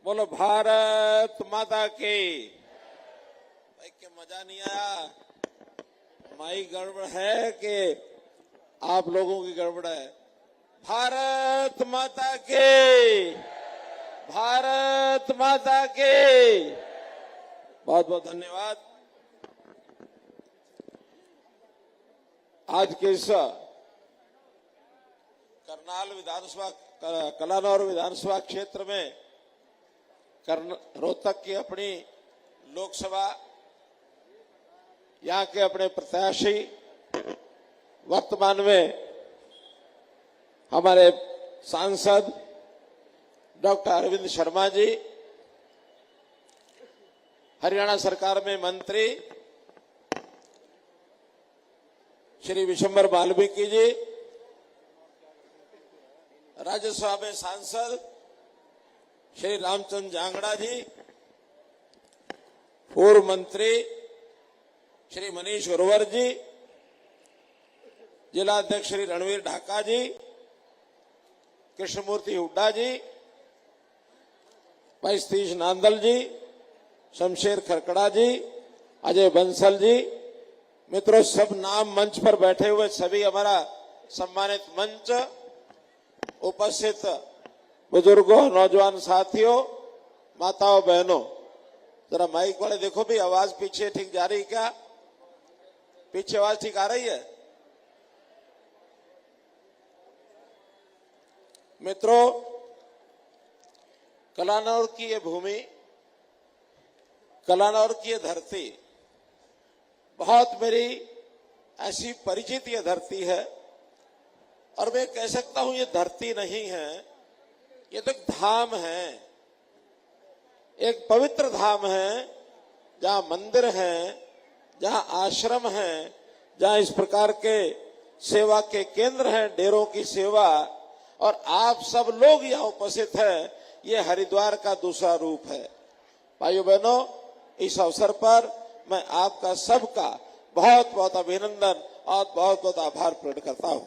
बोलो भारत माता की। भाई क्या मजा नहीं आया? माई गड़बड़ है कि आप लोगों की गड़बड़ है? भारत माता की, भारत माता की। बहुत बहुत धन्यवाद। आज के इस करनाल विधानसभा कलानौर विधानसभा क्षेत्र में रोहतक की अपनी लोकसभा, यहाँ के अपने प्रत्याशी वर्तमान में हमारे सांसद डॉक्टर अरविंद शर्मा जी, हरियाणा सरकार में मंत्री श्री विशंबर वाल्मीकि जी, राज्यसभा में सांसद श्री रामचंद्र जांगड़ा जी, पूर्व मंत्री श्री मनीष ग्रोवर जी, जिला अध्यक्ष श्री रणवीर ढाका जी, कृष्णमूर्ति हुड्डा जी, भाई सतीश नांदल जी, शमशेर खरकड़ा जी, अजय बंसल जी, मित्रों सब नाम मंच पर बैठे हुए सभी हमारा सम्मानित मंच, उपस्थित बुजुर्गों, नौजवान साथियों, माताओं, बहनों, जरा माइक वाले देखो भी आवाज पीछे ठीक जा रही क्या? पीछे आवाज ठीक आ रही है? मित्रों, कलानौर की ये भूमि, कलानौर की ये धरती बहुत मेरी ऐसी परिचित ये धरती है, और मैं कह सकता हूं ये धरती नहीं है, ये तो एक धाम है, एक पवित्र धाम है, जहां मंदिर हैं, जहां आश्रम हैं, जहां इस प्रकार के सेवा के केंद्र हैं, डेरों की सेवा, और आप सब लोग यहाँ उपस्थित हैं। ये हरिद्वार का दूसरा रूप है। भाइयों बहनों, इस अवसर पर मैं आपका सबका बहुत बहुत अभिनंदन और बहुत बहुत आभार प्रकट करता हूं।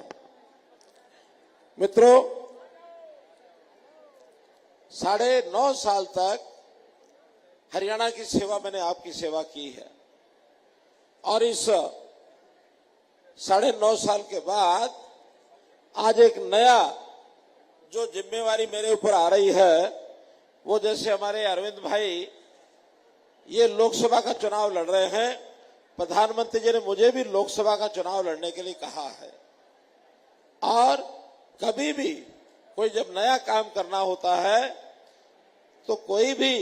मित्रों, 9.5 साल तक हरियाणा की सेवा मैंने आपकी सेवा की है, और इस 9.5 साल के बाद आज एक नया जो जिम्मेवारी मेरे ऊपर आ रही है, वो जैसे हमारे अरविंद भाई ये लोकसभा का चुनाव लड़ रहे हैं, प्रधानमंत्री जी ने मुझे भी लोकसभा का चुनाव लड़ने के लिए कहा है। और कभी भी कोई जब नया काम करना होता है तो कोई भी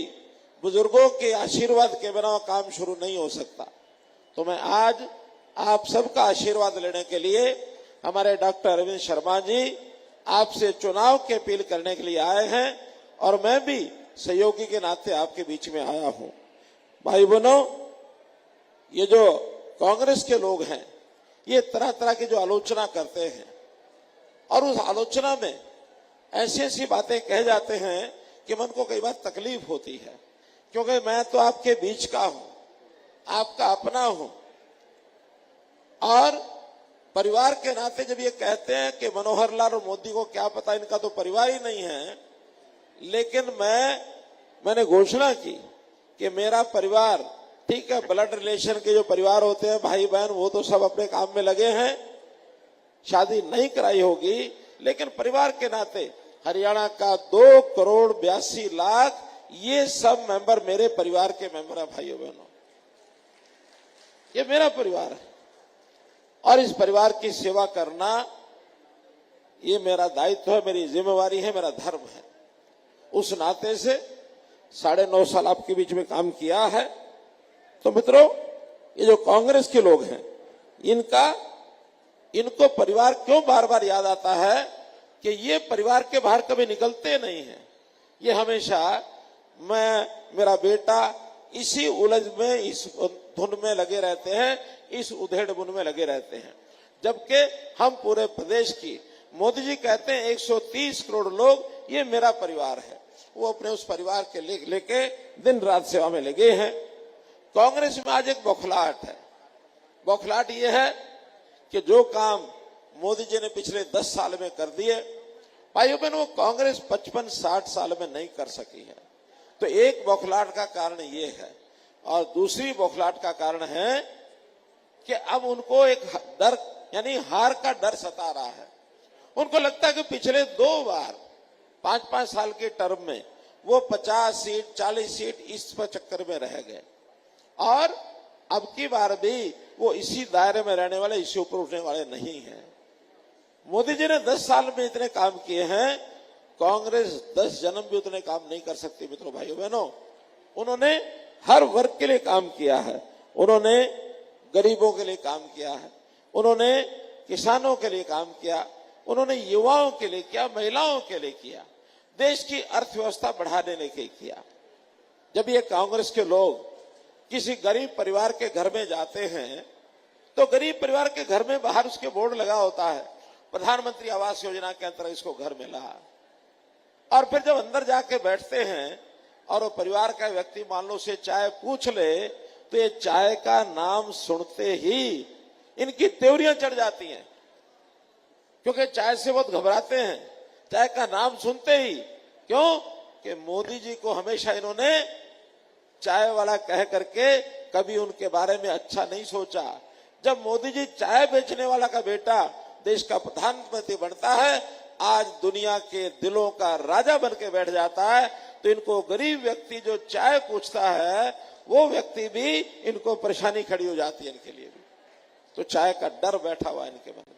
बुजुर्गों के आशीर्वाद के बिना काम शुरू नहीं हो सकता। तो मैं आज आप सबका आशीर्वाद लेने के लिए हमारे डॉक्टर अरविंद शर्मा जी आपसे चुनाव की अपील करने के लिए आए हैं, और मैं भी सहयोगी के नाते आपके बीच में आया हूं। भाई बहनों, ये जो कांग्रेस के लोग हैं, ये तरह तरह की जो आलोचना करते हैं, और उस आलोचना में ऐसी ऐसी बातें कह जाते हैं कि मन को कई बार तकलीफ होती है, क्योंकि मैं तो आपके बीच का हूं, आपका अपना हूं, और परिवार के नाते जब ये कहते हैं कि मनोहर लाल और मोदी को क्या पता, इनका तो परिवार ही नहीं है, लेकिन मैंने घोषणा की कि मेरा परिवार, ठीक है, ब्लड रिलेशन के जो परिवार होते हैं, भाई बहन, वो तो सब अपने काम में लगे हैं, शादी नहीं कराई होगी, लेकिन परिवार के नाते हरियाणा का 2,82,00,000 ये सब मेंबर मेरे परिवार के मेंबर है। भाइयों बहनों, ये मेरा परिवार है, और इस परिवार की सेवा करना ये मेरा दायित्व है, मेरी जिम्मेवारी है, मेरा धर्म है। उस नाते से 9.5 साल आपके बीच में काम किया है। तो मित्रों, ये जो कांग्रेस के लोग हैं, इनको परिवार क्यों बार बार याद आता है कि ये परिवार के बाहर कभी निकलते नहीं हैं। ये हमेशा मेरा बेटा इसी उलझ में, इस धुन में लगे रहते हैं, इस उधेड़ बुन में लगे रहते हैं, जबकि हम पूरे प्रदेश की, मोदी जी कहते हैं 130 करोड़ लोग, ये मेरा परिवार है। वो अपने उस परिवार के लेके दिन रात सेवा में लगे हैं। कांग्रेस में आज एक बौखलाहट है। बौखलाहट ये है कि जो काम मोदी जी ने पिछले 10 साल में कर दिए, भाइयों बहनों, वो कांग्रेस 55-60 साल में नहीं कर सकी है। तो एक बौखलाहट का कारण ये है, और दूसरी बौखलाहट का कारण है कि अब उनको एक डर यानी हार का डर सता रहा है। उनको लगता है कि पिछले 2 बार 5-5 साल के टर्म में वो 50 सीट 40 सीट इस पर चक्कर में रह गए, और अब की बार भी वो इसी दायरे में रहने वाले, इससे ऊपर उठने वाले नहीं हैं। मोदी जी ने 10 साल में इतने काम किए हैं, कांग्रेस 10 जन्म भी उतने काम नहीं कर सकती। मित्रों, भाइयों बहनों, उन्होंने हर वर्ग के लिए काम किया है। उन्होंने गरीबों के लिए काम किया है, उन्होंने किसानों के लिए काम किया, उन्होंने युवाओं के लिए किया, महिलाओं के लिए किया, देश की अर्थव्यवस्था बढ़ाने के लिए किया। जब ये कांग्रेस के लोग किसी गरीब परिवार के घर में जाते हैं तो गरीब परिवार के घर में बाहर उसके बोर्ड लगा होता है, प्रधानमंत्री आवास योजना के अंतर्गत इसको घर मिला। और फिर जब अंदर जाके बैठते हैं और वो परिवार का व्यक्ति मान लो से चाय पूछ ले, तो ये चाय का नाम सुनते ही इनकी त्योरियां चढ़ जाती हैं, क्योंकि चाय से बहुत घबराते हैं चाय का नाम सुनते ही। क्यों? कि मोदी जी को हमेशा इन्होंने चाय वाला कह करके कभी उनके बारे में अच्छा नहीं सोचा। जब मोदी जी चाय बेचने वाला का बेटा देश का प्रधानमंत्री बनता है, आज दुनिया के दिलों का राजा बन के बैठ जाता है, तो इनको गरीब व्यक्ति जो चाय पूछता है वो व्यक्ति भी इनको परेशानी खड़ी हो जाती है इनके लिए भी। तो चाय का डर बैठा हुआ है इनके मन में।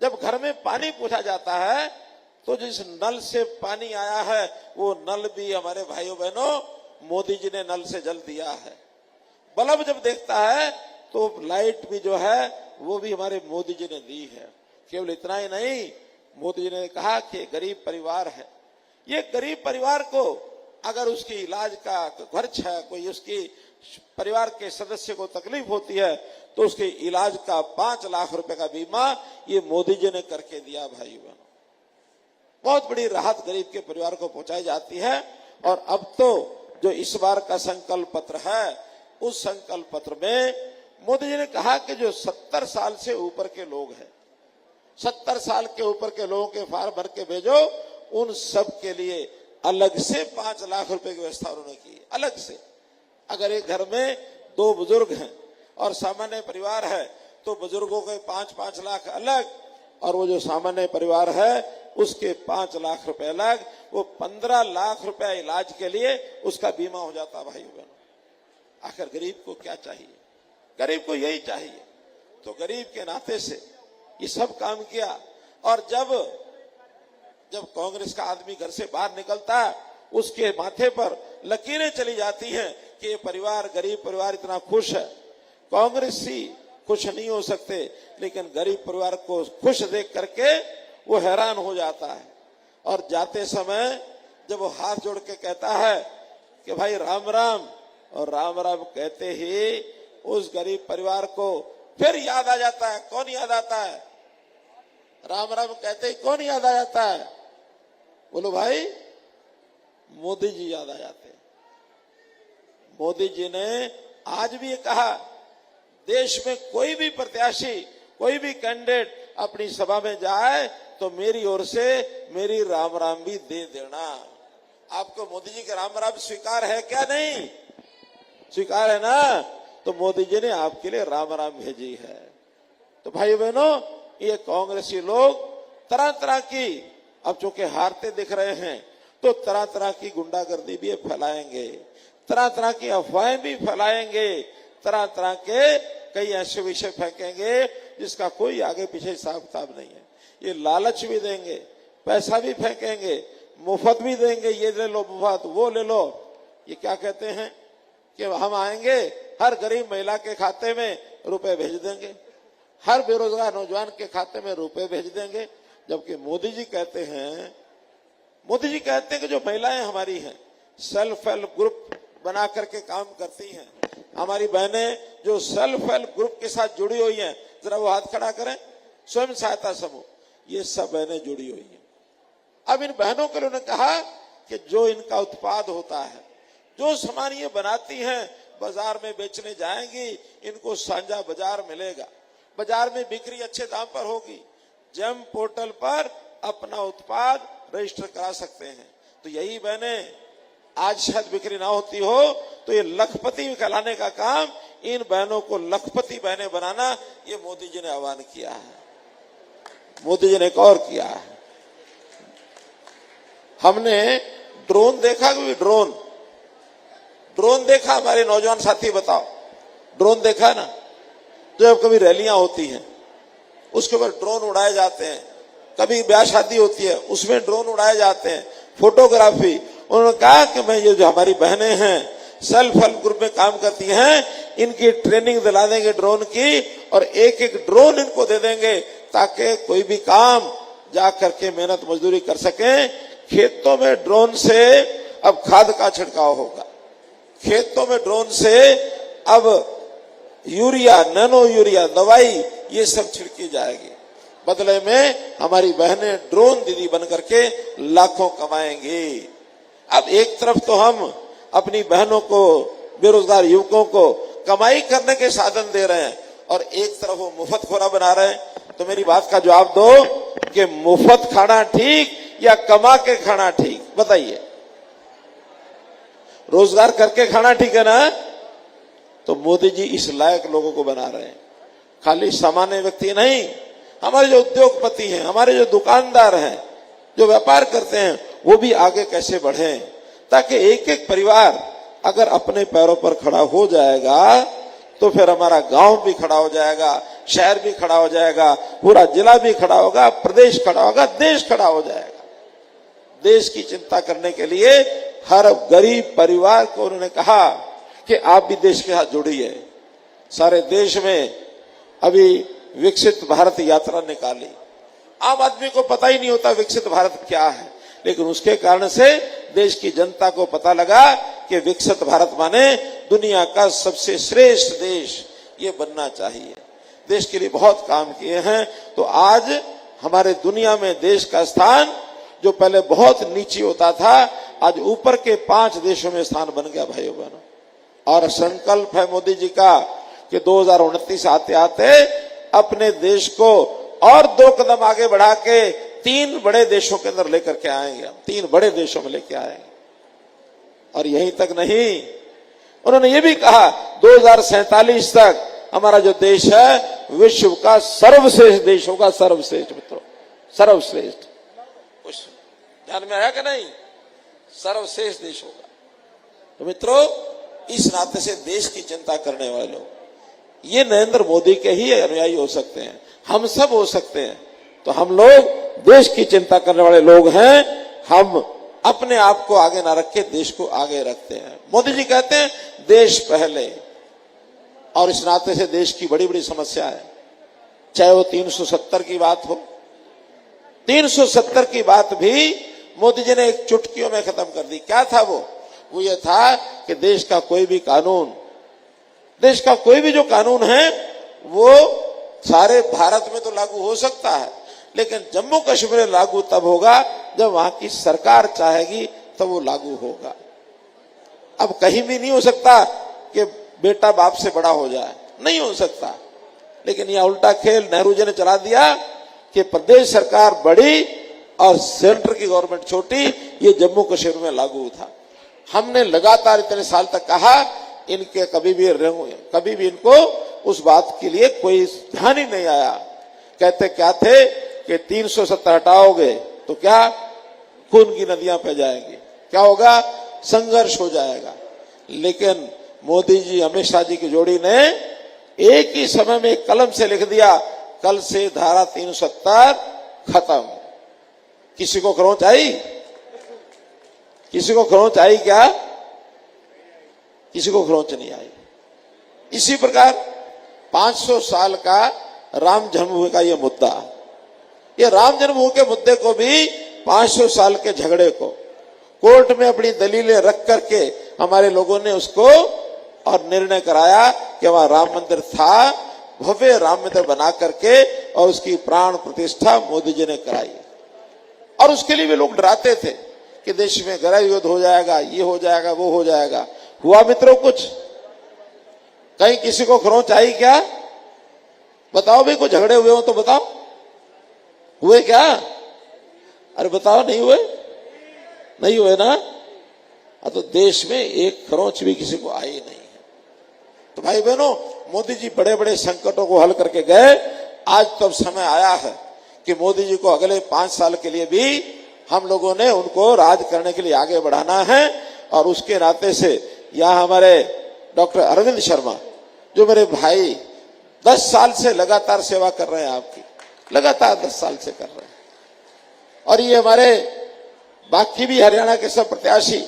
जब घर में पानी पूछा जाता है तो जिस नल से पानी आया है वो नल भी हमारे भाइयों बहनों मोदी जी ने नल से जल दिया है। बल्ब जब देखता है तो लाइट भी जो है वो भी हमारे मोदी जी ने दी है। केवल इतना ही नहीं, मोदी जी ने कहा कि गरीब परिवार है, ये गरीब परिवार को अगर उसकी इलाज का खर्च है, कोई उसकी परिवार के सदस्य को तकलीफ होती है तो उसके इलाज का 5 लाख रुपए का बीमा ये मोदी जी ने करके दिया। भाई बहनों, बहुत बड़ी राहत गरीब के परिवार को पहुंचाई जाती है। और अब तो जो इस बार का संकल्प पत्र है, उस संकल्प पत्र में मोदी जी ने कहा कि जो 70 साल से ऊपर के लोग हैं, 70 साल के ऊपर के लोगों के फार्म भर के भेजो, उन सब के लिए अलग से 5 लाख रुपए की व्यवस्था उन्होंने की, अलग से। अगर एक घर में 2 बुजुर्ग हैं और सामान्य परिवार है तो बुजुर्गों के 5-5 लाख अलग, और वो जो सामान्य परिवार है उसके 5 लाख रुपए अलग। वो 15 लाख रुपए इलाज के लिए उसका बीमा हो जाता। भाई बहनों, आखिर गरीब को क्या चाहिए? गरीब को यही चाहिए। तो गरीब के नाते से ये सब काम किया। और जब कांग्रेस का आदमी घर से बाहर निकलता है उसके माथे पर लकीरें चली जाती हैं कि ये परिवार, गरीब परिवार इतना खुश है। कांग्रेसी खुश नहीं हो सकते, लेकिन गरीब परिवार को खुश देख करके वो हैरान हो जाता है। और जाते समय जब वो हाथ जोड़ के कहता है कि भाई राम राम, और राम राम कहते ही उस गरीब परिवार को फिर याद आ जाता है। कौन याद आता है? राम राम कहते ही कौन याद आ जाता है? बोलो भाई, मोदी जी याद आ जाते हैं। मोदी जी ने आज भी ये कहा, देश में कोई भी प्रत्याशी, कोई भी कैंडिडेट अपनी सभा में जाए तो मेरी ओर से मेरी राम राम भी दे देना। आपको मोदी जी के राम राम स्वीकार है क्या? नहीं स्वीकार है ना? तो मोदी जी ने आपके लिए राम राम भेजी है। तो भाई बहनों, ये कांग्रेसी लोग तरह तरह की, अब चूंकि हारते दिख रहे हैं तो तरह तरह की गुंडागर्दी भी फैलाएंगे, तरह तरह की अफवाहें भी फैलाएंगे, तरह तरह के कई ऐसे विषय फेंकेंगे जिसका कोई आगे पीछे हिसाब किताब नहीं है। ये लालच भी देंगे, पैसा भी फेंकेंगे, मुफ्त भी देंगे, ये ले लो मुफ्त, वो ले लो। ये क्या कहते हैं कि हम आएंगे, हर गरीब महिला के खाते में रुपए भेज देंगे, हर बेरोजगार नौजवान के खाते में रुपए भेज देंगे। जबकि मोदी जी कहते हैं कि जो महिलाएं हमारी हैं सेल्फ हेल्प ग्रुप बना करके काम करती हैं, हमारी बहनें जो सेल्फ हेल्प ग्रुप के साथ जुड़ी हुई हैं, जरा वो हाथ खड़ा करें, स्वयं सहायता समूह, ये सब बहनें जुड़ी हुई हैं। अब इन बहनों के लिए उन्होंने कहा कि जो इनका उत्पाद होता है, जो सामान ये बनाती हैं, बाजार में बेचने जाएंगी, इनको साझा बाजार मिलेगा, बाजार में बिक्री अच्छे दाम पर होगी, जेम पोर्टल पर अपना उत्पाद रजिस्टर करा सकते हैं। तो यही बहनें आज शायद बिक्री ना होती हो तो ये लखपति कहलाने का काम, इन बहनों को लखपति बहनें बनाना, ये मोदी जी ने आह्वान किया है। मोदी जी ने एक और किया है, हमने ड्रोन देखा। कभी ड्रोन देखा हमारे नौजवान साथी, बताओ ड्रोन देखा ना? जब कभी रैलियां होती हैं उसके ऊपर ड्रोन उड़ाए जाते हैं, कभी ब्याह शादी होती है उसमें ड्रोन उड़ाए जाते हैं, फोटोग्राफी। उन्होंने कहा कि मैं ये जो हमारी बहनें हैं सेल्फ हेल्प ग्रुप में काम करती हैं, इनकी ट्रेनिंग दिला देंगे ड्रोन की, और एक एक ड्रोन इनको दे देंगे ताकि कोई भी काम जा करके मेहनत मजदूरी कर सकें। खेतों में ड्रोन से अब खाद का छिड़काव होगा, खेतों में ड्रोन से अब यूरिया, नैनो यूरिया दवाई ये सब छिड़की जाएगी। बदले में हमारी बहनें ड्रोन दीदी बन करके लाखों कमाएंगी। अब एक तरफ तो हम अपनी बहनों को, बेरोजगार युवकों को कमाई करने के साधन दे रहे हैं, और एक तरफ वो मुफ्त खोरा बना रहे हैं। तो मेरी बात का जवाब दो कि मुफ्त खाना ठीक या कमा के खाना ठीक? बताइए, रोजगार करके खाना ठीक है ना? तो मोदी जी इस लायक लोगों को बना रहे हैं, खाली सामान्य व्यक्ति नहीं, हमारे जो उद्योगपति हैं, हमारे जो दुकानदार हैं, जो व्यापार करते हैं, वो भी आगे कैसे बढ़े, ताकि एक एक परिवार अगर अपने पैरों पर खड़ा हो जाएगा तो फिर हमारा गांव भी खड़ा हो जाएगा, शहर भी खड़ा हो जाएगा, पूरा जिला भी खड़ा होगा, प्रदेश खड़ा होगा, देश खड़ा हो जाएगा। देश की चिंता करने के लिए हर गरीब परिवार को उन्होंने कहा कि आप भी देश के साथ जुड़िए। सारे देश में अभी विकसित भारत यात्रा निकाली, आम आदमी को पता ही नहीं होता विकसित भारत क्या है, लेकिन उसके कारण से देश की जनता को पता लगा कि विकसित भारत माने दुनिया का सबसे श्रेष्ठ देश ये बनना चाहिए। देश के लिए बहुत काम किए हैं, तो आज हमारे दुनिया में देश का स्थान जो पहले बहुत नीचे होता था, आज ऊपर के 5 देशों में स्थान बन गया भाइयों बहनों। और संकल्प है मोदी जी का कि 2029 आते आते अपने देश को और 2 कदम आगे बढ़ा के 3 बड़े देशों के अंदर लेकर के आएंगे, हम 3 बड़े देशों में लेके आएंगे। और यहीं तक नहीं, उन्होंने ये भी कहा 2047 तक हमारा जो देश है विश्व का सर्वश्रेष्ठ देश होगा। सर्वश्रेष्ठ मित्रों, सर्वश्रेष्ठ, कुछ ध्यान में आया कि नहीं? सर्वश्रेष्ठ देश होगा। तो मित्रों, इस नाते से देश की चिंता करने वाले लोग ये नरेंद्र मोदी के ही अनुयायी हो सकते हैं, हम सब हो सकते हैं। तो हम लोग देश की चिंता करने वाले लोग हैं, हम अपने आप को आगे ना रख के देश को आगे रखते हैं। मोदी जी कहते हैं देश पहले, और इस नाते से देश की बड़ी बड़ी समस्या है, चाहे वो 370 की बात हो। 370 की बात भी मोदी जी ने एक चुटकियों में खत्म कर दी। क्या था वो ये था कि देश का कोई भी कानून, देश का कोई भी जो कानून है वो सारे भारत में तो लागू हो सकता है, लेकिन जम्मू कश्मीर में लागू तब होगा जब वहां की सरकार चाहेगी तब वो लागू होगा। अब कहीं भी नहीं हो सकता कि बेटा बाप से बड़ा हो जाए, नहीं हो सकता। लेकिन यह उल्टा खेल नेहरू जी ने चला दिया कि प्रदेश सरकार बड़ी और सेंटर की गवर्नमेंट छोटी, ये जम्मू कश्मीर में लागू था। हमने लगातार इतने साल तक कहा, इनके कभी भी इनको उस बात के लिए कोई ध्यान ही नहीं आया। कहते क्या थे कि 370 हटाओगे तो क्या खून की नदियां बह जाएंगी, क्या होगा, संघर्ष हो जाएगा। लेकिन मोदी जी, अमित शाह जी की जोड़ी ने एक ही समय में एक कलम से लिख दिया, कल से धारा 370 खत्म। किसी को खरोंच आई? किसी को खरोंच आई क्या? किसी को खरोंच नहीं आई। इसी प्रकार 500 साल का राम जन्मभूमि का ये मुद्दा, ये राम जन्मभूमि के मुद्दे को भी 500 साल के झगड़े को कोर्ट में अपनी दलीलें रख करके हमारे लोगों ने उसको और निर्णय कराया कि वहां राम मंदिर था, भव्य राम मंदिर बना करके, और उसकी प्राण प्रतिष्ठा मोदी जी ने कराई। और उसके लिए भी लोग डराते थे कि देश में गृह युद्ध हो जाएगा, ये हो जाएगा, वो हो जाएगा। हुआ मित्रों कुछ? कहीं किसी को खरोंच आई क्या? बताओ भाई, कोई झगड़े हुए हो तो बताओ, हुए क्या? अरे बताओ, नहीं हुए? नहीं हुए ना? तो देश में एक खरोंच भी किसी को आई नहीं है। तो भाई बहनों, मोदी जी बड़े बड़े संकटों को हल करके गए। आज तो अब समय आया है कि मोदी जी को अगले 5 साल के लिए भी हम लोगों ने उनको राज करने के लिए आगे बढ़ाना है। और उसके नाते से यहाँ हमारे डॉक्टर अरविंद शर्मा, जो मेरे भाई 10 साल से लगातार सेवा कर रहे हैं, आपकी लगातार 10 साल से कर रहे हैं। और ये हमारे बाकी भी हरियाणा के सब प्रत्याशी,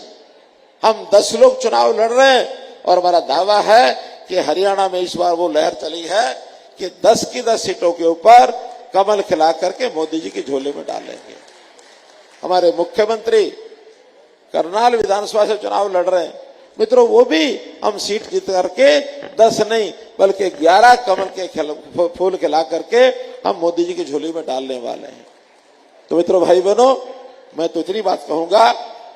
हम 10 लोग चुनाव लड़ रहे हैं। और हमारा दावा है कि हरियाणा में इस बार वो लहर चली है कि 10 की 10 सीटों के ऊपर कमल खिला करके मोदी जी की झोले में डालेंगे। हमारे मुख्यमंत्री करनाल विधानसभा से चुनाव लड़ रहे हैं मित्रों, वो भी हम सीट जीत करके 10 नहीं बल्कि 11 कमल के फूल खिला करके हम मोदी जी की झोली में डालने वाले हैं। तो मित्रों, भाई बहनों, मैं तो इतनी बात कहूंगा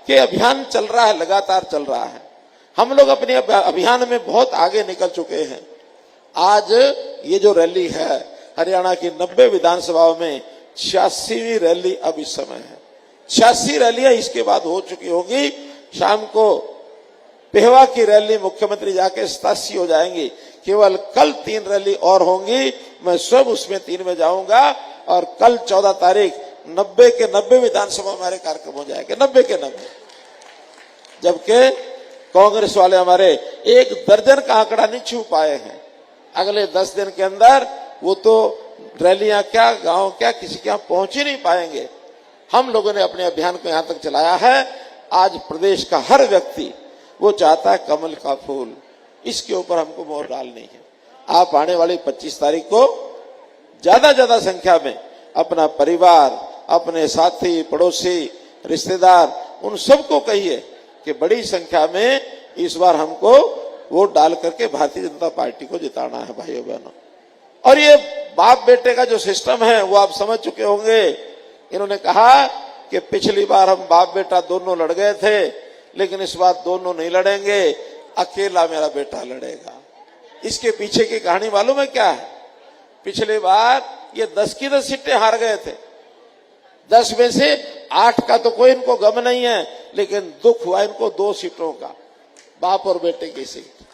कि अभियान चल रहा है, लगातार चल रहा है। हम लोग अपने अभियान में बहुत आगे निकल चुके हैं। आज ये जो रैली है हरियाणा की 90 विधानसभाओं में 86वीं रैली अब इस समय है। 86 रैलियां इसके बाद हो चुकी होगी। शाम को पेहवा की रैली मुख्यमंत्री जाके 87 हो जाएंगी। केवल कल 3 रैली और होंगी। मैं स्वयं उसमें 3 में जाऊंगा। और कल 14 तारीख 90 के 90 विधानसभा हमारे कार्यक्रम हो जाएंगे, 90 के 90। जबकि कांग्रेस वाले हमारे 1 दर्जन का आंकड़ा नहीं छू पाए हैं। अगले 10 दिन के अंदर वो तो रैलियां क्या, गांव क्या, किसी के यहां पहुंच ही नहीं पाएंगे। हम लोगों ने अपने अभियान को यहां तक चलाया है। आज प्रदेश का हर व्यक्ति वो चाहता है कमल का फूल, इसके ऊपर हमको मोहर डालनी है। आप आने वाली 25 तारीख को ज्यादा संख्या में अपना परिवार, अपने साथी, पड़ोसी, रिश्तेदार, उन सबको कहिए कि बड़ी संख्या में इस बार हमको वोट डाल करके भारतीय जनता पार्टी को जिताना है भाइयों बहनों। और ये बाप बेटे का जो सिस्टम है वो आप समझ चुके होंगे। इन्होंने कहा कि पिछली बार हम बाप बेटा दोनों लड़ गए थे, लेकिन इस बार दोनों नहीं लड़ेंगे, अकेला मेरा बेटा लड़ेगा। इसके पीछे की कहानी मालूम है क्या है? पिछली बार ये 10 की 10 सीटें हार गए थे। 10 में से 8 का तो कोई इनको गम नहीं है, लेकिन दुख हुआ इनको 2 सीटों का, बाप और बेटे की सीट।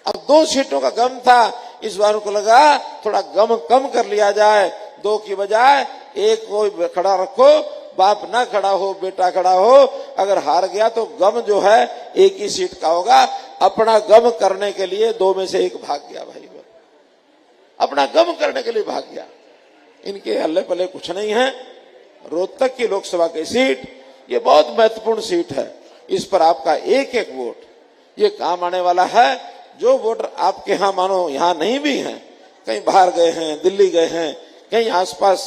अब 2 सीटों का गम था। इस बार उनको लगा थोड़ा गम कम कर लिया जाए, 2 की बजाय 1 को खड़ा रखो, बाप ना खड़ा हो, बेटा खड़ा हो। अगर हार गया तो गम जो है 1 ही सीट का होगा। अपना गम करने के लिए 2 में से 1 भाग गया भाई, अपना गम करने के लिए भाग गया। इनके हल्ले पल्ले कुछ नहीं है। रोहतक की लोकसभा की सीट ये बहुत महत्वपूर्ण सीट है। इस पर आपका एक वोट ये काम आने वाला है। जो वोटर आपके यहां मानो यहां नहीं भी हैं, कहीं बाहर गए हैं, दिल्ली गए हैं, कहीं आसपास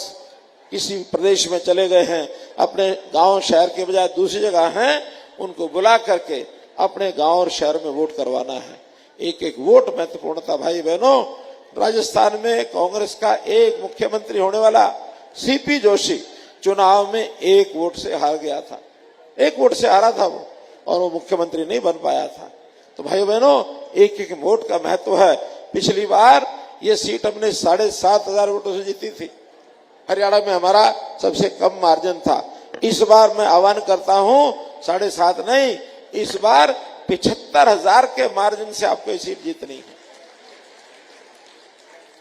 किसी प्रदेश में चले गए हैं, अपने गांव शहर के बजाय दूसरी जगह हैं, उनको बुला करके अपने गांव और शहर में वोट करवाना है। एक वोट महत्वपूर्ण था भाई बहनों। राजस्थान में कांग्रेस का एक मुख्यमंत्री होने वाला सीपी जोशी चुनाव में 1 वोट से हार गया था। 1 वोट से हारा था वो, और वो मुख्यमंत्री नहीं बन पाया था। तो भाई बहनों, एक वोट का महत्व है। पिछली बार ये सीट हमने 7,500 वोटों से जीती थी। हरियाणा में हमारा सबसे कम मार्जिन था। इस बार मैं आह्वान करता हूं 7.5 नहीं, इस बार 75,000 के मार्जिन से आपको ये सीट जीतनी है।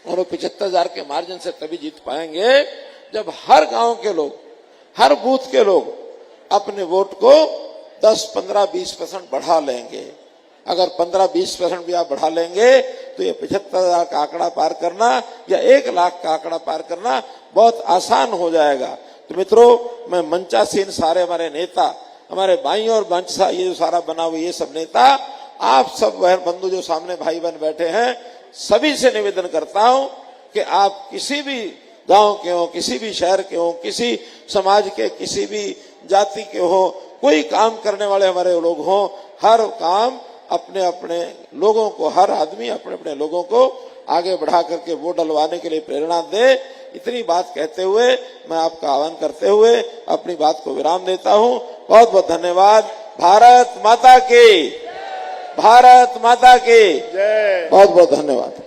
और 75,000 के मार्जिन से तभी जीत पाएंगे जब हर गांव के लोग, हर बूथ के लोग अपने वोट को 10, 15, 20% बढ़ा लेंगे। अगर 15-20% भी आप बढ़ा लेंगे तो ये 75,000 का आंकड़ा पार करना या 1 लाख का आंकड़ा पार करना बहुत आसान हो जाएगा। तो मित्रों, मैं मंचासीन सारे हमारे नेता, हमारे भाई और मंचा ये जो सारा बना हुआ ये सब नेता, आप सब बहन बंधु जो सामने भाई बहन बैठे हैं, सभी से निवेदन करता हूं कि आप किसी भी गांव के हो, किसी भी शहर के हो, किसी समाज के, किसी भी जाति के हो, कोई काम करने वाले हमारे लोग हों, हर काम अपने अपने लोगों को, हर आदमी अपने अपने लोगों को आगे बढ़ा करके वोट डलवाने के लिए प्रेरणा दे। इतनी बात कहते हुए मैं आपका आह्वान करते हुए अपनी बात को विराम देता हूं। बहुत बहुत धन्यवाद। भारत माता की, भारत माता की जय। बहुत बहुत धन्यवाद।